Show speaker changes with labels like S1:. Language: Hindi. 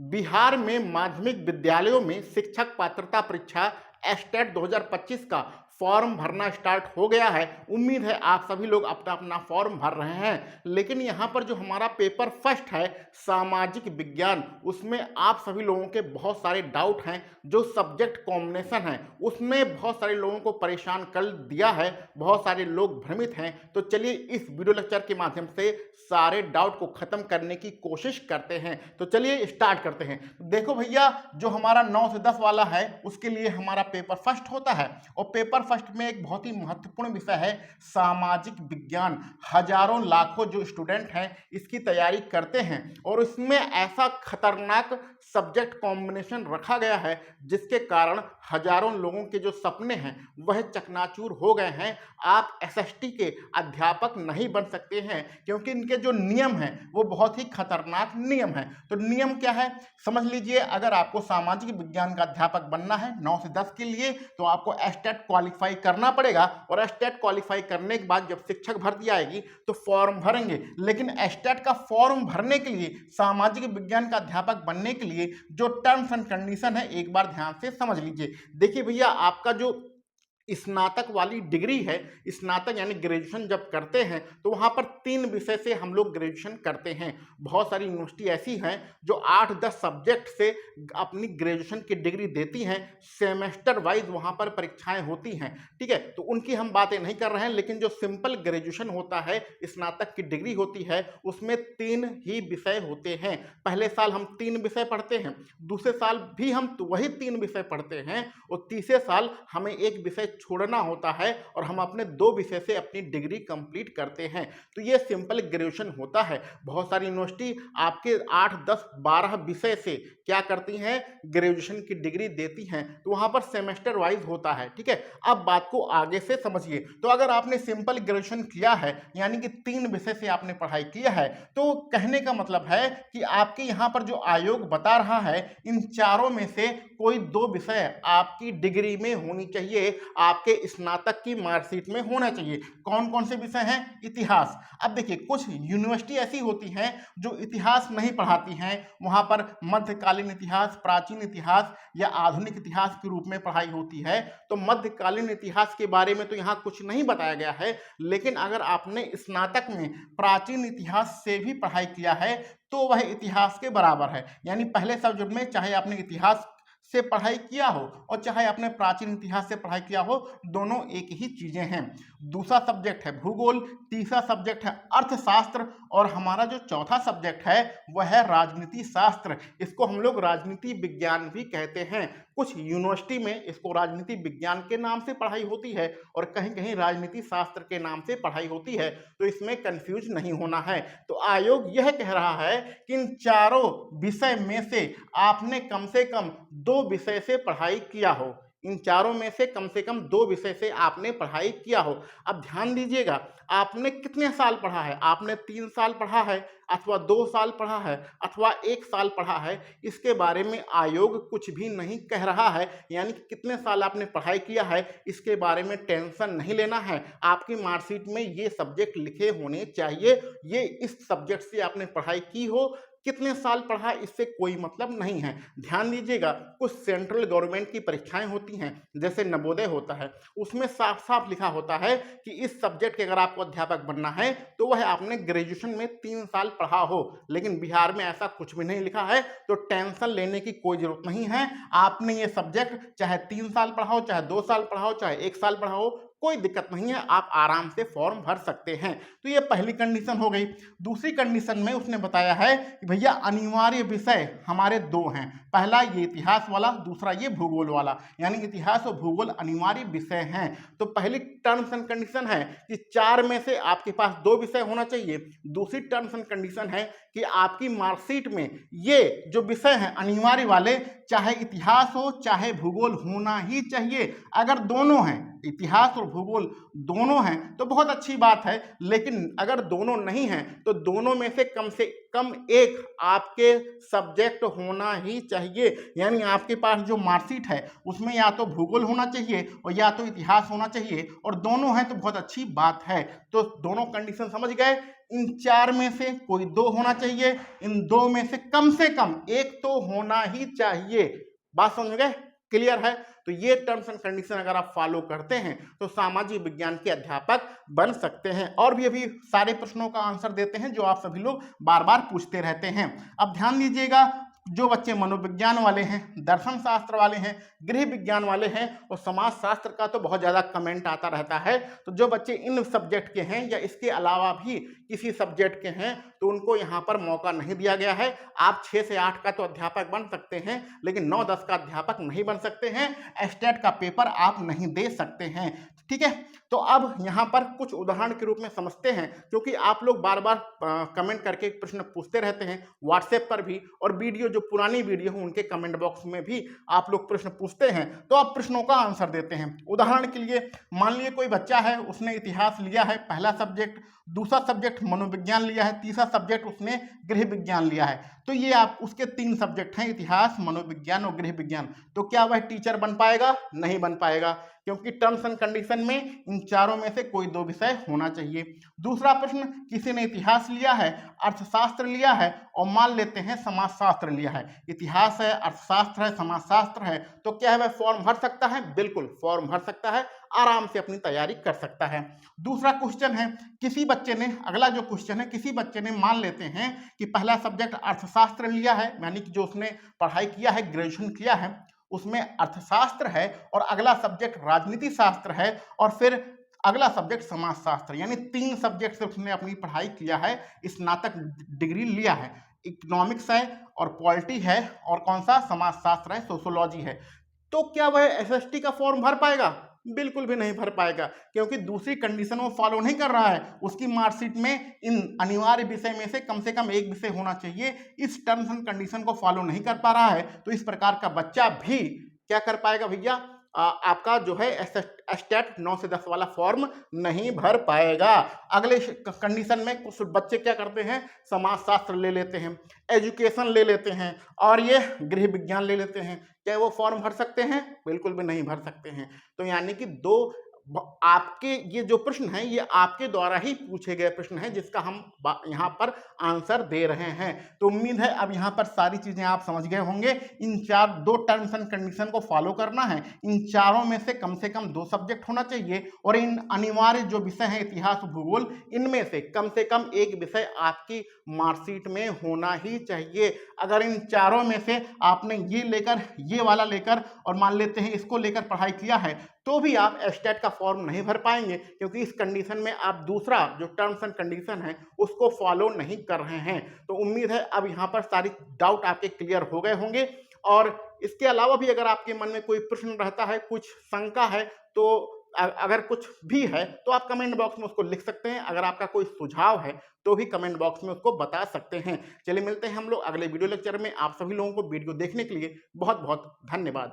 S1: बिहार में माध्यमिक विद्यालयों में शिक्षक पात्रता परीक्षा एस्टेट 2025 का फॉर्म भरना स्टार्ट हो गया है। उम्मीद है आप सभी लोग अपना अपना फॉर्म भर रहे हैं। लेकिन यहाँ पर जो हमारा पेपर फर्स्ट है सामाजिक विज्ञान, उसमें आप सभी लोगों के बहुत सारे डाउट हैं। जो सब्जेक्ट कॉम्बिनेशन है उसमें बहुत सारे लोगों को परेशान कर दिया है, बहुत सारे लोग भ्रमित हैं। तो चलिए इस वीडियो लेक्चर के माध्यम से सारे डाउट को खत्म करने की कोशिश करते हैं। तो चलिए स्टार्ट करते हैं। देखो भैया, जो हमारा 9 से 10 वाला है उसके लिए हमारा पेपर फर्स्ट होता है, और पेपर फर्स्ट में एक बहुत ही महत्वपूर्ण विषय है सामाजिक विज्ञान। हजारों लाखों जो स्टूडेंट हैं इसकी तैयारी करते हैं, और इसमें ऐसा खतरनाक सब्जेक्ट कॉम्बिनेशन रखा गया है जिसके कारण हजारों लोगों के जो सपने हैं वह चकनाचूर हो गए हैं। आप एसएसटी के अध्यापक नहीं बन सकते हैं, क्योंकि इनके जो नियम हैं वो बहुत ही खतरनाक नियम हैं। तो नियम क्या है समझ लीजिए। अगर आपको सामाजिक विज्ञान का अध्यापक बनना है 9 से 10 के लिए, तो आपको एस्टेट क्वालिफाई करना पड़ेगा, और एस्टेट क्वालिफाई करने के बाद जब शिक्षक भर्ती आएगी तो फॉर्म भरेंगे। लेकिन एस्टेट का फॉर्म भरने के लिए, सामाजिक विज्ञान का अध्यापक बनने के लिए जो टर्म्स एंड कंडीशन है एक बार ध्यान से समझ लीजिए। देखिए भैया, आपका जो स्नातक वाली डिग्री है, स्नातक यानी ग्रेजुएशन जब करते हैं तो वहाँ पर 3 विषय से हम लोग ग्रेजुएशन करते हैं। बहुत सारी यूनिवर्सिटी ऐसी हैं जो 8-10 सब्जेक्ट से अपनी ग्रेजुएशन की डिग्री देती हैं। सेमेस्टर वाइज वहाँ पर परीक्षाएं होती हैं, ठीक है। तो उनकी हम बातें नहीं कर रहे हैं, लेकिन जो सिंपल ग्रेजुएशन होता है, स्नातक की डिग्री होती है, उसमें 3 ही विषय होते हैं। पहले साल हम 3 विषय पढ़ते हैं, दूसरे साल भी हम वही 3 विषय पढ़ते हैं, और तीसरे साल हमें एक विषय छोड़ना होता है और हम अपने 2 विषय से अपनी डिग्री कंप्लीट करते हैं। तो ये सिंपल ग्रेजुएशन होता है। बहुत सारी यूनिवर्सिटी आपके 8, 10, 12 विषय से क्या करती हैं, ग्रेजुएशन की डिग्री देती हैं। तो वहां पर सेमेस्टर वाइज होता है, ठीक है। अब बात को आगे से समझिए। तो अगर आपने सिंपल ग्रेजुएशन किया है, यानी कि 3 विषय से आपने पढ़ाई किया है, तो कहने का मतलब है कि आपके यहाँ पर जो आयोग बता रहा है, इन चारों में से कोई 2 विषय आपकी डिग्री में होनी चाहिए, आपके स्नातक की मार्कशीट में होना चाहिए। कौन कौन से विषय हैं? इतिहास। अब देखिए, कुछ यूनिवर्सिटी ऐसी होती हैं जो इतिहास नहीं पढ़ाती हैं, वहां पर मध्यकालीन इतिहास, प्राचीन इतिहास या आधुनिक इतिहास के रूप में पढ़ाई होती है। तो मध्यकालीन इतिहास के बारे में तो यहाँ कुछ नहीं बताया गया है, लेकिन अगर आपने स्नातक में प्राचीन इतिहास से भी पढ़ाई किया है तो वह इतिहास के बराबर है। यानी पहले सब्जेक्ट में चाहे आपने इतिहास से पढ़ाई किया हो और चाहे आपने प्राचीन इतिहास से पढ़ाई किया हो, दोनों एक ही चीजें हैं। दूसरा सब्जेक्ट है भूगोल, तीसरा सब्जेक्ट है अर्थशास्त्र, और हमारा जो चौथा सब्जेक्ट है वह है राजनीति शास्त्र। इसको हम लोग राजनीति विज्ञान भी कहते हैं। कुछ यूनिवर्सिटी में इसको राजनीति विज्ञान के नाम से पढ़ाई होती है और कहीं कहीं राजनीति शास्त्र के नाम से पढ़ाई होती है। तो इसमें कंफ्यूज नहीं होना है। तो आयोग यह कह रहा है कि इन चारों विषय में से आपने कम से कम 2 विषय से पढ़ाई किया हो। इन चारों में से कम 2 विषय से आपने पढ़ाई किया हो। अब ध्यान दीजिएगा, आपने कितने साल पढ़ा है? आपने 3 साल पढ़ा है, अथवा 2 साल पढ़ा है, अथवा 1 साल पढ़ा है, इसके बारे में आयोग कुछ भी नहीं कह रहा है। यानी कि कितने साल आपने पढ़ाई किया है इसके बारे में टेंशन नहीं लेना है। आपकी मार्कशीट में ये सब्जेक्ट लिखे होने चाहिए, ये इस सब्जेक्ट से आपने पढ़ाई की हो। कितने साल पढ़ा इससे कोई मतलब नहीं है। ध्यान दीजिएगा, कुछ सेंट्रल गवर्नमेंट की परीक्षाएं होती हैं, जैसे नवोदय होता है, उसमें साफ साफ लिखा होता है कि इस सब्जेक्ट के अगर आपको अध्यापक बनना है तो वह आपने ग्रेजुएशन में 3 साल पढ़ा हो। लेकिन बिहार में ऐसा कुछ भी नहीं लिखा है, तो टेंशन लेने की कोई जरूरत नहीं है। आपने ये सब्जेक्ट चाहे 3 साल पढ़ा हो, चाहे 2 साल पढ़ा हो, चाहे 1 साल पढ़ा हो, कोई दिक्कत नहीं है, आप आराम से फॉर्म भर सकते हैं। तो ये पहली कंडीशन हो गई। दूसरी कंडीशन में उसने बताया है कि भैया अनिवार्य विषय हमारे 2 हैं, पहला ये इतिहास वाला, दूसरा ये भूगोल वाला। यानी इतिहास और भूगोल अनिवार्य विषय हैं। तो पहली टर्म्स एंड कंडीशन है कि 4 में से आपके पास 2 विषय होना चाहिए। दूसरी टर्म्स एंड कंडीशन है कि आपकी मार्कशीट में ये जो विषय हैं अनिवार्य वाले, चाहे इतिहास हो चाहे भूगोल, होना ही चाहिए। अगर दोनों हैं, इतिहास और भूगोल दोनों हैं, तो बहुत अच्छी बात है। लेकिन अगर दोनों नहीं हैं तो दोनों में से कम एक आपके सब्जेक्ट होना ही चाहिए। यानी आपके पास जो मार्कशीट है उसमें या तो भूगोल होना चाहिए और या तो इतिहास होना चाहिए, और दोनों हैं तो बहुत अच्छी बात है। तो दोनों कंडीशन समझ गए। इन 4 में से कोई 2 होना चाहिए, इन 2 में से कम एक तो होना ही चाहिए। बात समझ गए? क्लियर है? तो ये टर्म्स एंड कंडीशन अगर आप फॉलो करते हैं तो सामाजिक विज्ञान के अध्यापक बन सकते हैं। और भी अभी सारे प्रश्नों का आंसर देते हैं जो आप सभी लोग बार बार पूछते रहते हैं। अब ध्यान दीजिएगा, जो बच्चे मनोविज्ञान वाले हैं, दर्शन शास्त्र वाले हैं, गृह विज्ञान वाले हैं और समाज शास्त्र का तो बहुत ज़्यादा कमेंट आता रहता है, तो जो बच्चे इन सब्जेक्ट के हैं या इसके अलावा भी किसी सब्जेक्ट के हैं तो उनको यहाँ पर मौका नहीं दिया गया है। आप 6 से 8 का तो अध्यापक बन सकते हैं, लेकिन 9-10 का अध्यापक नहीं बन सकते हैं। एस्टेट का पेपर आप नहीं दे सकते हैं। ठीक है, तो अब यहाँ पर कुछ उदाहरण के रूप में समझते हैं, क्योंकि आप लोग बार बार कमेंट करके प्रश्न पूछते रहते हैं व्हाट्सएप पर भी, और वीडियो जो पुरानी वीडियो है उनके कमेंट बॉक्स में भी आप लोग प्रश्न पूछते हैं, तो आप प्रश्नों का आंसर देते हैं। उदाहरण के लिए मान लीजिए कोई बच्चा है, उसने इतिहास लिया है पहला सब्जेक्ट, दूसरा सब्जेक्ट मनोविज्ञान लिया है, तीसरा सब्जेक्ट उसने गृह विज्ञान लिया है, तो ये आप उसके 3 सब्जेक्ट हैं, इतिहास, मनोविज्ञान और गृह विज्ञान। तो क्या वह टीचर बन पाएगा? नहीं बन पाएगा, क्योंकि टर्म्स एंड कंडीशन में इन चारों में से कोई 2 विषय होना चाहिए। दूसरा प्रश्न, किसी ने इतिहास लिया है, अर्थशास्त्र लिया है और मान लेते हैं समाजशास्त्र लिया है, इतिहास है, अर्थशास्त्र है, समाजशास्त्र है, तो क्या है वह फॉर्म भर सकता है? बिल्कुल फॉर्म भर सकता है, आराम से अपनी तैयारी कर सकता है। दूसरा क्वेश्चन है, किसी बच्चे ने, अगला जो क्वेश्चन है, किसी बच्चे ने मान लेते हैं कि पहला सब्जेक्ट अर्थशास्त्र लिया है, यानी कि जो उसने पढ़ाई किया है, ग्रेजुएशन किया है, उसमें अर्थशास्त्र है, और अगला सब्जेक्ट राजनीति शास्त्र है, और फिर अगला सब्जेक्ट समाजशास्त्र, यानी 3 सब्जेक्ट से उसने अपनी पढ़ाई किया है, स्नातक डिग्री लिया है। इकोनॉमिक्स है और पॉलिटी है और कौन सा समाजशास्त्र है, सोशियोलॉजी है। तो क्या वह एसएसटी का फॉर्म भर पाएगा? बिल्कुल भी नहीं भर पाएगा, क्योंकि दूसरी कंडीशन वो फॉलो नहीं कर रहा है। उसकी मार्कशीट में इन अनिवार्य विषय में से कम एक विषय होना चाहिए, इस टर्म्स एंड कंडीशन को फॉलो नहीं कर पा रहा है, तो इस प्रकार का बच्चा भी क्या कर पाएगा भैया? आपका जो है एस्टेट 9 से 10 वाला फॉर्म नहीं भर पाएगा। अगले कंडीशन में कुछ बच्चे क्या करते हैं, समाजशास्त्र ले लेते हैं, एजुकेशन ले लेते हैं और ये गृह विज्ञान ले लेते हैं, क्या वो फॉर्म भर सकते हैं? बिल्कुल भी नहीं भर सकते हैं। तो यानी कि आपके ये जो प्रश्न है ये आपके द्वारा ही पूछे गए प्रश्न है, जिसका हम यहाँ पर आंसर दे रहे हैं। तो उम्मीद है अब यहाँ पर सारी चीजें आप समझ गए होंगे। इन 2 टर्म्स एंड कंडीशन को फॉलो करना है, इन चारों में से कम 2 सब्जेक्ट होना चाहिए, और इन अनिवार्य जो विषय है इतिहास, भूगोल, इनमें से कम एक विषय आपकी मार्कशीट में होना ही चाहिए। अगर इन चारों में से आपने ये लेकर, ये वाला लेकर और मान लेते हैं इसको लेकर पढ़ाई किया है, तो भी आप एस्टेट का फॉर्म नहीं भर पाएंगे, क्योंकि इस कंडीशन में आप दूसरा जो टर्म्स एंड कंडीशन है उसको फॉलो नहीं कर रहे हैं। तो उम्मीद है अब यहाँ पर सारी डाउट आपके क्लियर हो गए होंगे। और इसके अलावा भी अगर आपके मन में कोई प्रश्न रहता है, कुछ शंका है, तो अगर कुछ भी है तो आप कमेंट बॉक्स में उसको लिख सकते हैं। अगर आपका कोई सुझाव है तो भी कमेंट बॉक्स में उसको बता सकते हैं। चलिए मिलते हैं हम लोग अगले वीडियो लेक्चर में। आप सभी लोगों को वीडियो देखने के लिए बहुत बहुत धन्यवाद।